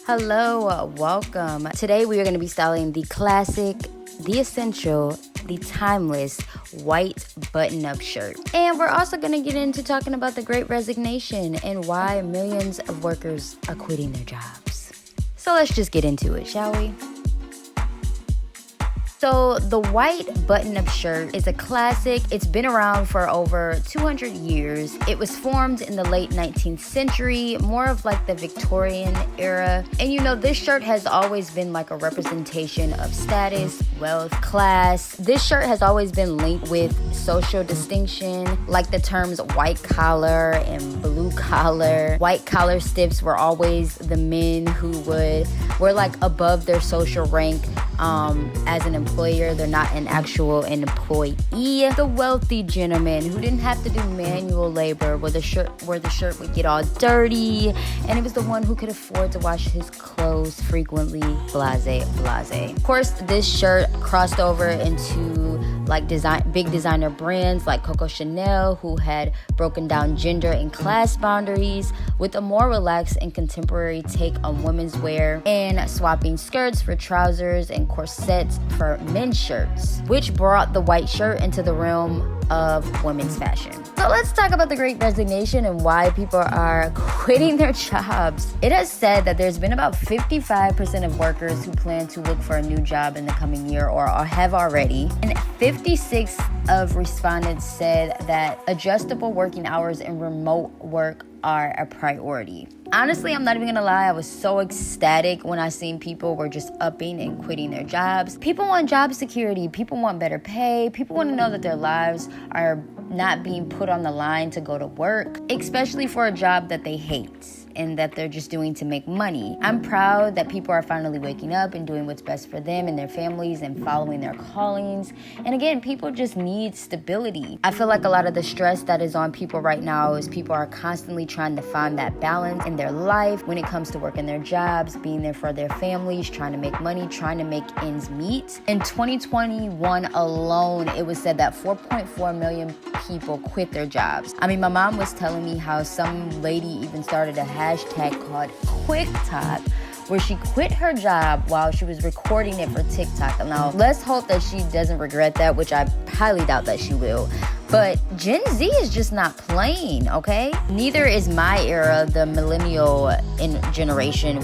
Hello, welcome. Today we are going to be styling the classic, the essential, the timeless white button-up shirt. And we're also going to get into talking about the Great Resignation and why millions of workers are quitting their jobs. So let's just get into it, shall we? So the white button-up shirt is a classic. It's been around for over 200 years. It was formed in the late 19th century, more of like the Victorian era. And you know, this shirt has always been like a representation of status, wealth, class. This shirt has always been linked with social distinction, like the terms white collar and blue collar. White collar stiffs were always the men who were like above their social rank as an employer. They're not an actual employee. The wealthy gentleman who didn't have to do manual labor, where the shirt would get all dirty, and it was the one who could afford to wash his clothes frequently. Blase. Of course, this shirt crossed over into like big designer brands like Coco Chanel, who had broken down gender and class boundaries with a more relaxed and contemporary take on women's wear, and swapping skirts for trousers and corsets for men's shirts, which brought the white shirt into the realm of women's fashion. So let's talk about the Great Resignation and why people are quitting their jobs. It has said that there's been about 55% of workers who plan to look for a new job in the coming year or have already. And 56 of respondents said that adjustable working hours and remote work are a priority. Honestly, I'm not even gonna lie, I was so ecstatic when I seen people were just upping and quitting their jobs. People want job security, people want better pay, people want to know that their lives are not being put on the line to go to work, especially for a job that they hate and that they're just doing to make money. I'm proud that people are finally waking up and doing what's best for them and their families and following their callings. And again, people just need stability. I feel like a lot of the stress that is on people right now is people are constantly trying to find that balance in their life when it comes to working their jobs, being there for their families, trying to make money, trying to make ends meet. In 2021 alone, it was said that 4.4 million people quit their jobs. I mean, my mom was telling me how some lady even started a hashtag called QuickTok, where she quit her job while she was recording it for TikTok. Now, let's hope that she doesn't regret that, which I highly doubt that she will. But Gen Z is just not playing, okay? Neither is my era, the millennial generation.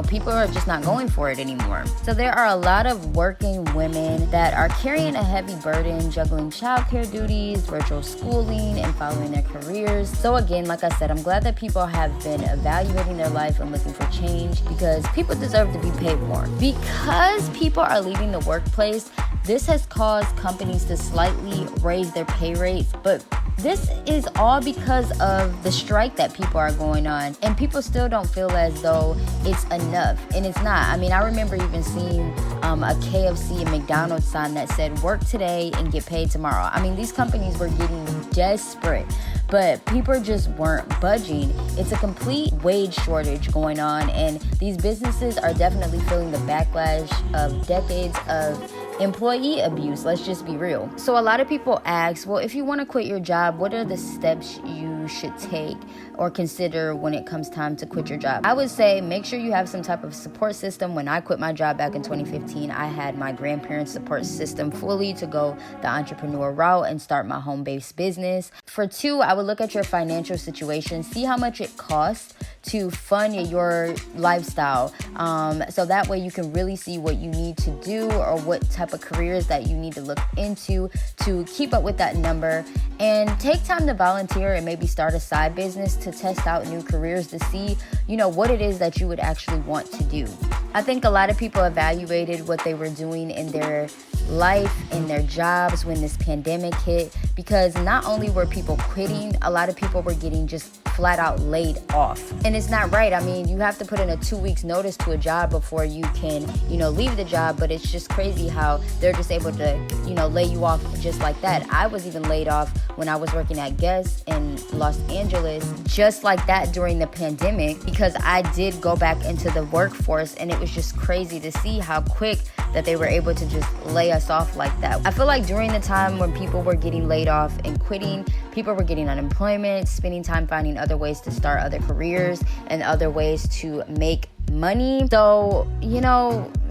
People are just not going for it anymore. So there are a lot of working women that are carrying a heavy burden, juggling childcare duties, virtual schooling, and following their careers. So again, like I said, I'm glad that people have been evaluating their life and looking for change, because people deserve to be paid more. Because people are leaving the workplace, this has caused companies to slightly raise their pay rates, but this is all because of the strike that people are going on, and people still don't feel as though it's enough, and it's not. I mean, I remember even seeing a KFC and McDonald's sign that said, work today and get paid tomorrow. I mean, these companies were getting desperate, but people just weren't budging. It's a complete wage shortage going on, and these businesses are definitely feeling the backlash of decades of employee abuse. Let's just be real. So a lot of people ask, well, if you want to quit your job, what are the steps you should take or consider when it comes time to quit your job? I would say make sure you have some type of support system. When I quit my job back in 2015, I had my grandparents' support system fully to go the entrepreneur route and start my home-based business. For 2, I would look at your financial situation, see how much it costs to fund your lifestyle. So that way you can really see what you need to do or what type of careers that you need to look into to keep up with that number. And take time to volunteer and maybe start a side business to test out new careers to see, what it is that you would actually want to do. I think a lot of people evaluated what they were doing in their life, in their jobs when this pandemic hit, because not only were people quitting, a lot of people were getting just flat out laid off. And it's not right. I mean, you have to put in a 2 weeks notice to a job before you can, leave the job, but it's just crazy how they're just able to, lay you off just like that. I was even laid off when I was working at Guess in Los Angeles, just like that during the pandemic, because I did go back into the workforce, and it was just crazy to see how quick that they were able to just lay us off like that. I feel like during the time when people were getting laid off and quitting, people were getting unemployment, spending time finding other ways to start other careers and other ways to make money. So,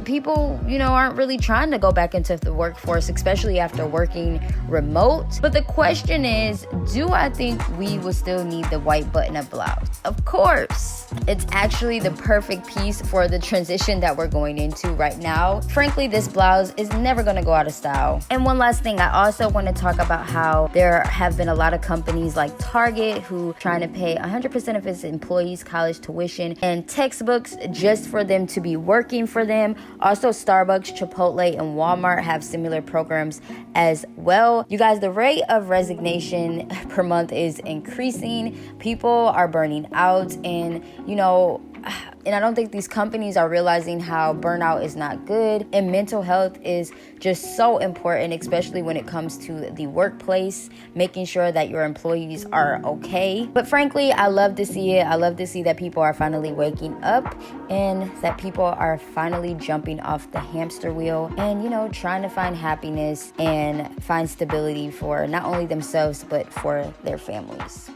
people, aren't really trying to go back into the workforce, especially after working remote. But the question is, do I think we will still need the white button-up blouse? Of course. It's actually the perfect piece for the transition that we're going into right now. Frankly, this blouse is never going to go out of style. And one last thing, I also want to talk about how there have been a lot of companies like Target who trying to pay 100% of its employees college tuition and textbooks just for them to be working for them. Also, Starbucks, Chipotle, and Walmart have similar programs as well. You guys, the rate of resignation per month is increasing. People are burning out, and I don't think these companies are realizing how burnout is not good, and mental health is just so important, especially when it comes to the workplace, making sure that your employees are okay. But frankly, I love to see it. I love to see that people are finally waking up and that people are finally jumping off the hamster wheel and, trying to find happiness and find stability for not only themselves, but for their families.